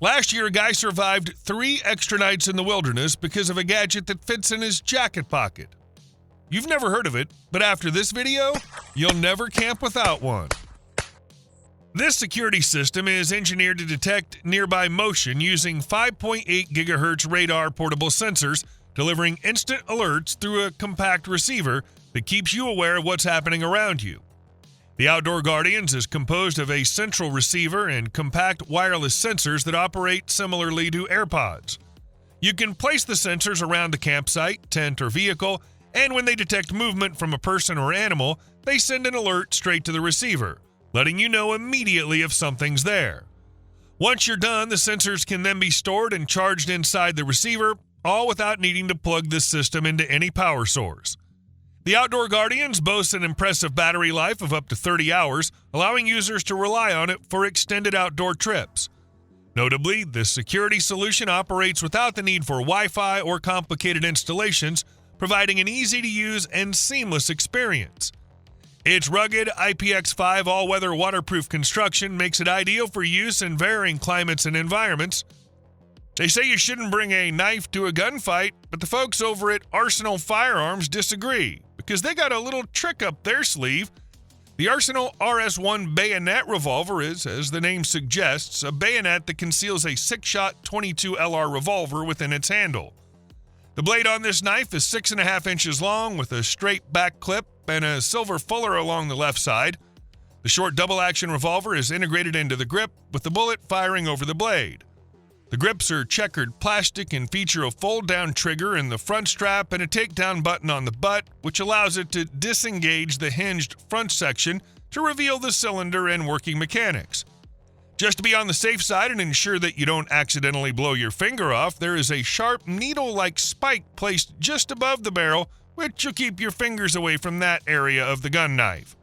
Last year, a guy survived 3 extra nights in the wilderness because of a gadget that fits in his jacket pocket. You've never heard of it, but after this video, you'll never camp without one. This security system is engineered to detect nearby motion using 5.8 GHz radar portable sensors, delivering instant alerts through a compact receiver that keeps you aware of what's happening around you. The Outdoor Guardians is composed of a central receiver and compact wireless sensors that operate similarly to AirPods. You can place the sensors around the campsite, tent, or vehicle, and when they detect movement from a person or animal, they send an alert straight to the receiver, letting you know immediately if something's there. Once you're done, the sensors can then be stored and charged inside the receiver, all without needing to plug this system into any power source. The Outdoor Guardians boasts an impressive battery life of up to 30 hours, allowing users to rely on it for extended outdoor trips. Notably, this security solution operates without the need for Wi-Fi or complicated installations, providing an easy-to-use and seamless experience. Its rugged IPX5 all-weather waterproof construction makes it ideal for use in varying climates and environments. They say you shouldn't bring a knife to a gunfight, but the folks over at Arsenal Firearms disagree, because they got a little trick up their sleeve. The Arsenal RS1 bayonet revolver is, as the name suggests, a bayonet that conceals a 6-shot 22 LR revolver within its handle. The blade on this knife is 6.5 inches long with a straight back clip and a silver fuller along the left side. The short double-action revolver is integrated into the grip, with the bullet firing over the blade. The grips are checkered plastic and feature a fold-down trigger in the front strap and a takedown button on the butt, which allows it to disengage the hinged front section to reveal the cylinder and working mechanics. Just to be on the safe side and ensure that you don't accidentally blow your finger off, there is a sharp needle-like spike placed just above the barrel, which will keep your fingers away from that area of the gun knife.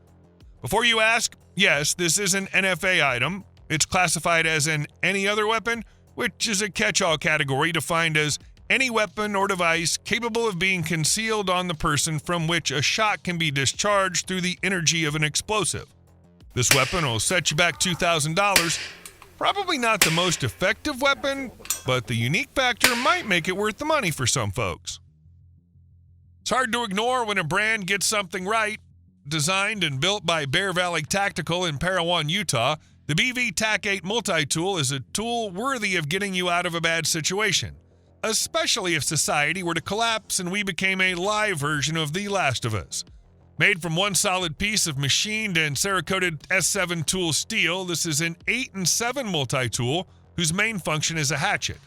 Before you ask, yes, this is an NFA item. It's classified as an any other weapon, which is a catch-all category defined as any weapon or device capable of being concealed on the person from which a shot can be discharged through the energy of an explosive. This weapon will set you back $2,000. Probably not the most effective weapon, but the unique factor might make it worth the money for some folks. It's hard to ignore when a brand gets something right. Designed and built by Bear Valley Tactical in Parowan, Utah, the BV TAC-8 multi-tool is a tool worthy of getting you out of a bad situation, especially if society were to collapse and we became a live version of The Last of Us. Made from one solid piece of machined and Cerakoted S7 tool steel, this is an 8 and 7 multi-tool whose main function is a hatchet.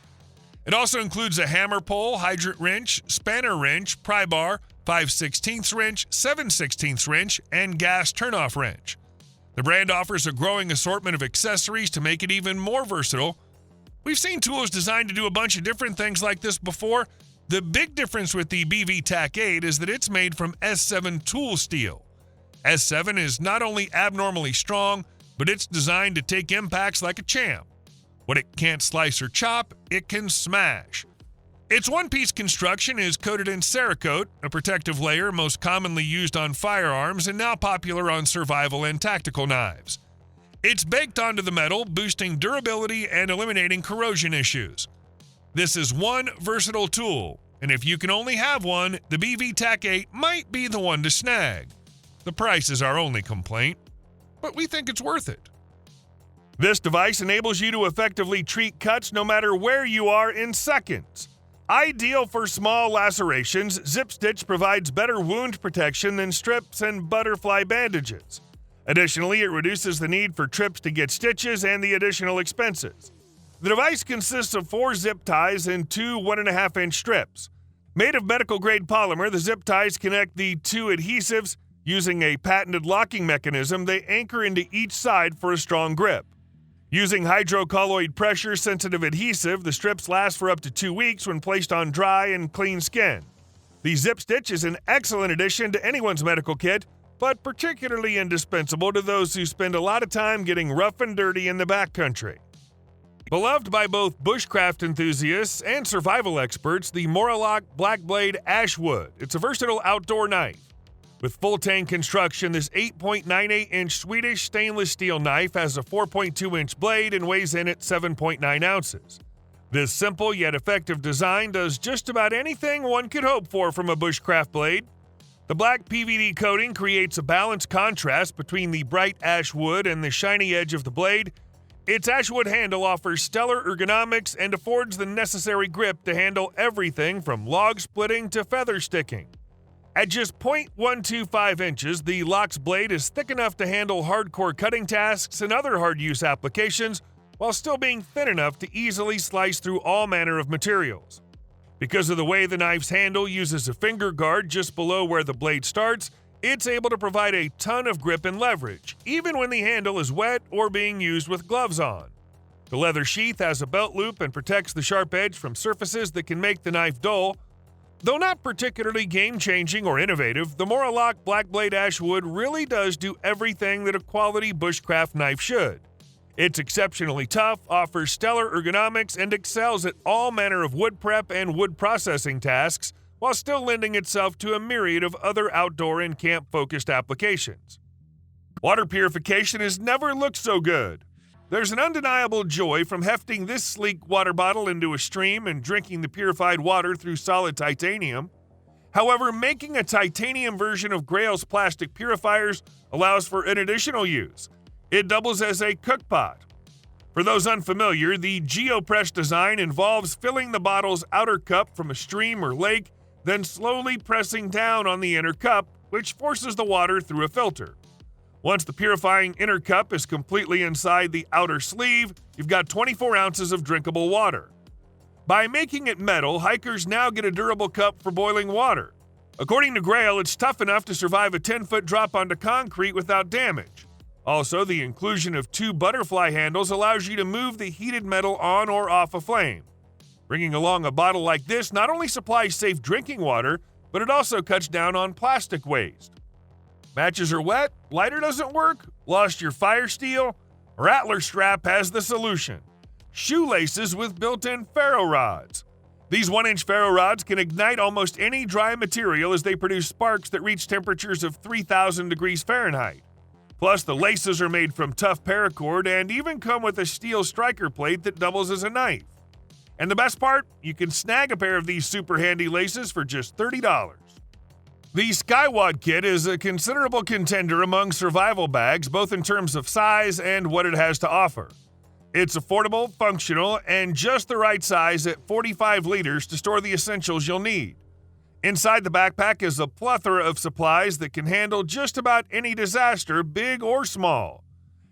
It also includes a hammer pole, hydrant wrench, spanner wrench, pry bar, 5/16 wrench, 7/16 wrench, and gas turnoff wrench. The brand offers a growing assortment of accessories to make it even more versatile. We've seen tools designed to do a bunch of different things like this before. The big difference with the BV TAC-8 is that it's made from S7 tool steel. S7 is not only abnormally strong, but it's designed to take impacts like a champ. What it can't slice or chop, it can smash. Its one-piece construction is coated in Cerakote, a protective layer most commonly used on firearms and now popular on survival and tactical knives. It's baked onto the metal, boosting durability and eliminating corrosion issues. This is one versatile tool, and if you can only have one, the BV TAC-8 might be the one to snag. The price is our only complaint, but we think it's worth it. This device enables you to effectively treat cuts no matter where you are in seconds. Ideal for small lacerations, Zip Stitch provides better wound protection than strips and butterfly bandages. Additionally, it reduces the need for trips to get stitches and the additional expenses. The device consists of 4 zip ties and 2 1.5-inch strips. Made of medical-grade polymer, the zip ties connect the 2 adhesives. Using a patented locking mechanism, they anchor into each side for a strong grip. Using hydrocolloid pressure-sensitive adhesive, the strips last for up to 2 weeks when placed on dry and clean skin. The Zip Stitch is an excellent addition to anyone's medical kit, but particularly indispensable to those who spend a lot of time getting rough and dirty in the backcountry. Beloved by both bushcraft enthusiasts and survival experts, the Morakniv Black Blade Ashwood. It's a versatile outdoor knife. With full tang construction, this 8.98-inch Swedish stainless steel knife has a 4.2-inch blade and weighs in at 7.9 ounces. This simple yet effective design does just about anything one could hope for from a bushcraft blade. The black PVD coating creates a balanced contrast between the bright ash wood and the shiny edge of the blade. Its ashwood handle offers stellar ergonomics and affords the necessary grip to handle everything from log splitting to feather sticking. At just 0.125 inches, the Lox blade is thick enough to handle hardcore cutting tasks and other hard-use applications, while still being thin enough to easily slice through all manner of materials. Because of the way the knife's handle uses a finger guard just below where the blade starts, it's able to provide a ton of grip and leverage, even when the handle is wet or being used with gloves on. The leather sheath has a belt loop and protects the sharp edge from surfaces that can make the knife dull. Though not particularly game-changing or innovative, the Morakniv Black Blade Ashwood really does do everything that a quality bushcraft knife should. It's exceptionally tough, offers stellar ergonomics, and excels at all manner of wood prep and wood processing tasks, while still lending itself to a myriad of other outdoor and camp-focused applications. Water purification has never looked so good. There's an undeniable joy from hefting this sleek water bottle into a stream and drinking the purified water through solid titanium. However, making a titanium version of Grail's plastic purifiers allows for an additional use. It doubles as a cook pot. For those unfamiliar, the GeoPress design involves filling the bottle's outer cup from a stream or lake, then slowly pressing down on the inner cup, which forces the water through a filter. Once the purifying inner cup is completely inside the outer sleeve, you've got 24 ounces of drinkable water. By making it metal, hikers now get a durable cup for boiling water. According to Grail, it's tough enough to survive a 10-foot drop onto concrete without damage. Also, the inclusion of 2 butterfly handles allows you to move the heated metal on or off a flame. Bringing along a bottle like this not only supplies safe drinking water, but it also cuts down on plastic waste. Matches are wet, lighter doesn't work, lost your fire steel? Rattler Strap has the solution. Shoelaces with built-in ferro rods. These 1-inch ferro rods can ignite almost any dry material as they produce sparks that reach temperatures of 3,000 degrees Fahrenheit. Plus, the laces are made from tough paracord and even come with a steel striker plate that doubles as a knife. And the best part? You can snag a pair of these super handy laces for just $30. The Skywatch kit is a considerable contender among survival bags, both in terms of size and what it has to offer. It's affordable, functional, and just the right size at 45 liters to store the essentials you'll need. Inside the backpack is a plethora of supplies that can handle just about any disaster, big or small.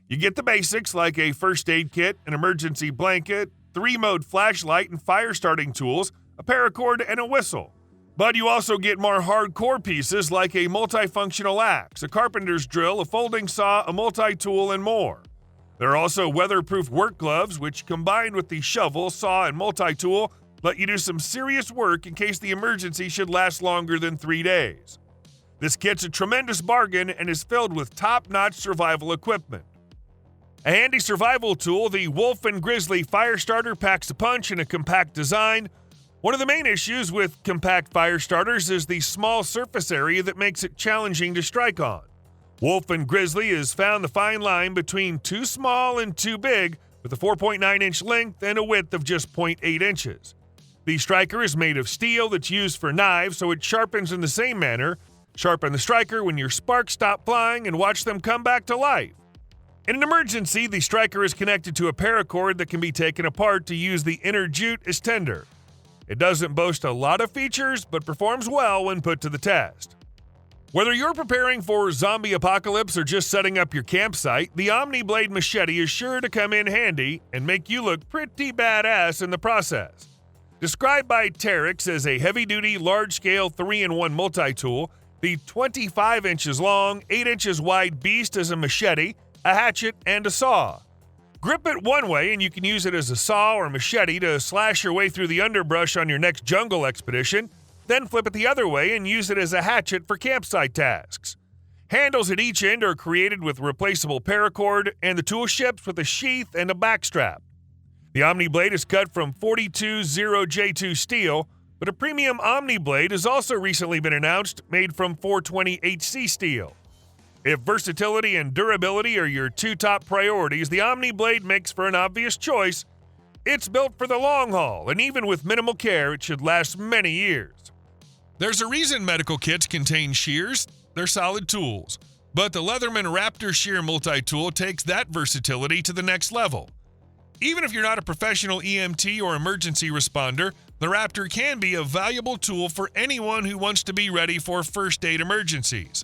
You get the basics like a first aid kit, an emergency blanket, 3-mode flashlight and fire starting tools, a paracord, and a whistle. But you also get more hardcore pieces like a multifunctional axe, a carpenter's drill, a folding saw, a multi-tool, and more. There are also weatherproof work gloves, which combined with the shovel, saw, and multi-tool, let you do some serious work in case the emergency should last longer than 3 days. This kit's a tremendous bargain and is filled with top-notch survival equipment. A handy survival tool, the Wolf and Grizzly fire starter packs a punch in a compact design. One of the main issues with compact fire starters is the small surface area that makes it challenging to strike on. Wolf and Grizzly has found the fine line between too small and too big, with a 4.9-inch length and a width of just 0.8 inches. The striker is made of steel that's used for knives, so it sharpens in the same manner. Sharpen the striker when your sparks stop flying and watch them come back to life. In an emergency, the striker is connected to a paracord that can be taken apart to use the inner jute as tinder. It doesn't boast a lot of features, but performs well when put to the test. Whether you're preparing for zombie apocalypse or just setting up your campsite, the Omni Blade machete is sure to come in handy and make you look pretty badass in the process. Described by Terex as a heavy-duty, large-scale 3-in-1 multi-tool, the 25 inches long, 8 inches wide beast is a machete, a hatchet, and a saw. Grip it one way and you can use it as a saw or machete to slash your way through the underbrush on your next jungle expedition, then flip it the other way and use it as a hatchet for campsite tasks. Handles at each end are created with replaceable paracord, and the tool ships with a sheath and a backstrap. The Omni Blade is cut from 42 0J2 steel. But a premium Omni Blade has also recently been announced, made from 420 HC steel. If versatility and durability are your two top priorities, the Omni Blade makes for an obvious choice. It's built for the long haul, and even with minimal care, it should last many years. There's a reason medical kits contain shears. They're solid tools. But the Leatherman Raptor shear multi-tool takes that versatility to the next level. Even if you're not a professional EMT or emergency responder, the Raptor can be a valuable tool for anyone who wants to be ready for first aid emergencies.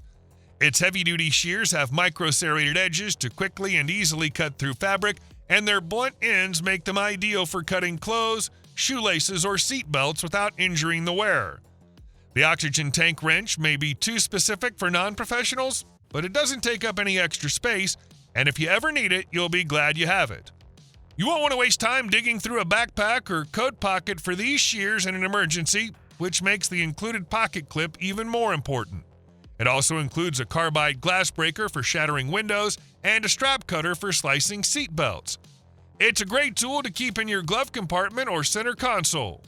Its heavy-duty shears have micro-serrated edges to quickly and easily cut through fabric, and their blunt ends make them ideal for cutting clothes, shoelaces, or seat belts without injuring the wearer. The oxygen tank wrench may be too specific for non-professionals, but it doesn't take up any extra space, and if you ever need it, you'll be glad you have it. You won't want to waste time digging through a backpack or coat pocket for these shears in an emergency, which makes the included pocket clip even more important. It also includes a carbide glass breaker for shattering windows and a strap cutter for slicing seat belts. It's a great tool to keep in your glove compartment or center console.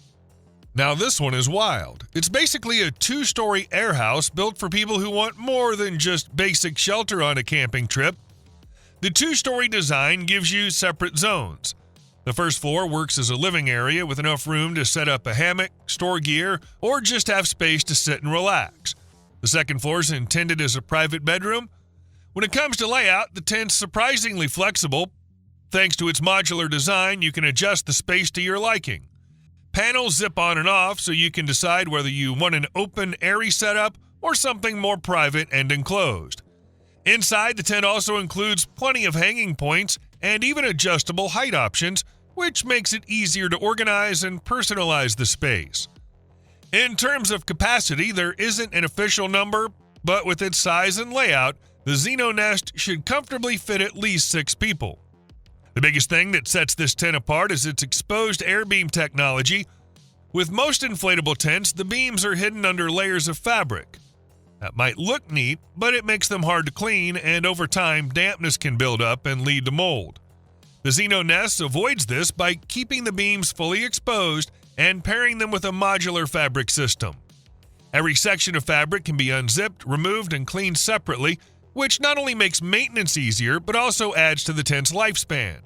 Now this one is wild. It's basically a 2-story air house built for people who want more than just basic shelter on a camping trip. The 2-story design gives you separate zones. The first floor works as a living area with enough room to set up a hammock, store gear, or just have space to sit and relax. The second floor is intended as a private bedroom. When it comes to layout, the tent's surprisingly flexible. Thanks to its modular design, you can adjust the space to your liking. Panels zip on and off so you can decide whether you want an open, airy setup or something more private and enclosed. Inside, the tent also includes plenty of hanging points and even adjustable height options, which makes it easier to organize and personalize the space. In terms of capacity, there isn't an official number, but with its size and layout, the Xeno Nest should comfortably fit at least 6 people. The biggest thing that sets this tent apart is its exposed air beam technology. With most inflatable tents, the beams are hidden under layers of fabric. That might look neat, but it makes them hard to clean, and over time, dampness can build up and lead to mold. The Xeno Nest avoids this by keeping the beams fully exposed and pairing them with a modular fabric system. Every section of fabric can be unzipped, removed, and cleaned separately, which not only makes maintenance easier, but also adds to the tent's lifespan.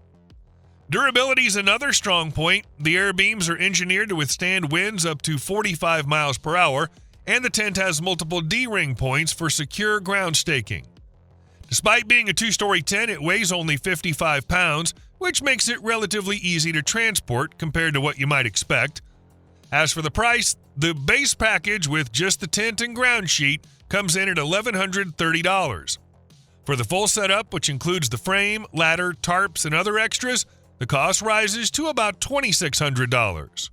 Durability is another strong point. The air beams are engineered to withstand winds up to 45 miles per hour, and the tent has multiple D-ring points for secure ground staking. Despite being a 2-story tent, it weighs only 55 pounds, which makes it relatively easy to transport compared to what you might expect. As for the price, the base package with just the tent and ground sheet comes in at $1,130. For the full setup, which includes the frame, ladder, tarps, and other extras, the cost rises to about $2,600.